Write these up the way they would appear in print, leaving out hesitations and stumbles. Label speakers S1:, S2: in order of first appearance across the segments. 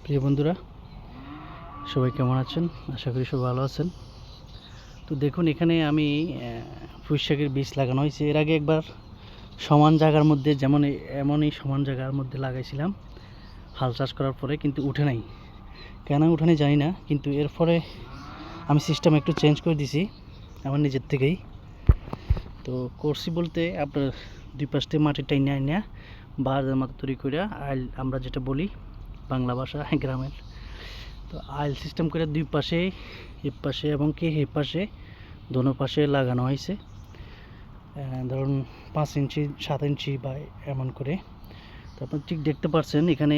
S1: প্রিয় বন্ধুরা, সবাই কেমন আছেন? আশা করি সবাই ভালো আছেন। তো দেখুন, এখানে আমি পুঁই শাকের বীজ লাগানো হয়েছে। এর আগে একবার সমান জায়গার মধ্যে, যেমন এমনই সমান জায়গার মধ্যে লাগাইছিলাম হাল চাষ করার পরে, কিন্তু উঠে নাই। কেন উঠে নাই জানি না, কিন্তু এর পরে আমি সিস্টেম একটু চেঞ্জ করে দিছি আমার নিজের থেকেই। তো করছি বলতে, আপনার দুই পাশ থেকে মাটি টাইনা আইনা বাঁধের মতো তৈরি করে আইল, আমরা যেটা বলি বাংলা ভাষা গ্রামের, তো আইল সিস্টেম করে দুই পাশে, এ পাশে এবং কি এ পাশে, দোনো পাশে লাগানো হয়েছে। ধরুন 5 ইঞ্চি 7 ইঞ্চি বা এমন করে। তো আপনার ঠিক দেখতে পাচ্ছেন এখানে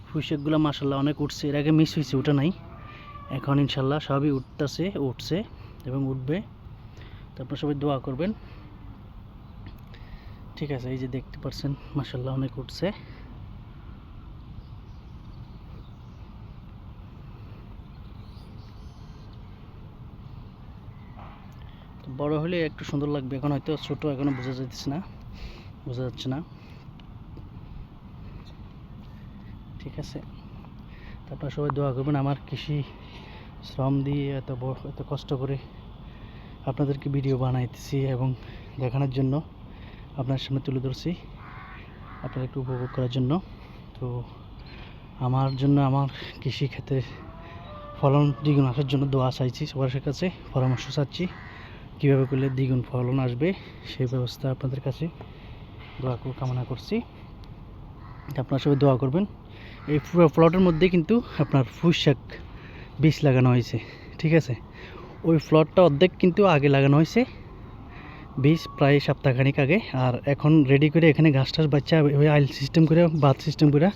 S1: পুঁইশাকগুলো মাসাল্লাহ অনেক উঠছে। এর আগে মিস হয়েছে, ওটা নাই। এখন ইনশাল্লাহ সবই উঠছে এবং উঠবে। তো আপনারা সবাই দোয়া করবেন। ঠিক আছে, এই যে দেখতে পাচ্ছেন মাসাল্লাহ অনেক উঠছে। বড় হলে একটু সুন্দর লাগবে, এখন হয়তো ছোট, এখনো বোঝা যাচ্ছে না। ঠিক আছে, তারপর সবাই দোয়া করবেন। আমার কৃষি শ্রম দিয়ে এত কষ্ট করে আপনাদেরকে ভিডিও বানাইতেছি এবং দেখানোর জন্য আপনার সামনে তুলে ধরছি, আপনারা একটু উপভোগ করার জন্য। তো আমার জন্য, আমার কৃষি ক্ষেত্রে ফলন দ্বিগুণ আসার জন্য দোয়া চাইছি, সবার কাছে পরামর্শ চাচ্ছি কীভাবে করলে দ্বিগুণ ফলন আসবে, সেই ব্যবস্থা আপনাদের কাছে দোয়া কামনা করছি। আপনারা সবাই দোয়া করবেন। এই পুরো প্লটের মধ্যে কিন্তু আপনার পুঁইশাক বীজ লাগানো হয়েছে। ঠিক আছে, ওই প্লটটা অর্ধেক কিন্তু আগে লাগানো হয়েছে বীজ, প্রায় সপ্তাহখানিক আগে। আর এখন রেডি করে এখানে ঘাস টাস বাচ্চা ওই আইল সিস্টেম করে, বাঁধ সিস্টেম করে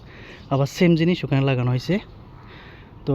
S1: আবার সেম জিনিস ওখানে লাগানো হয়েছে। তো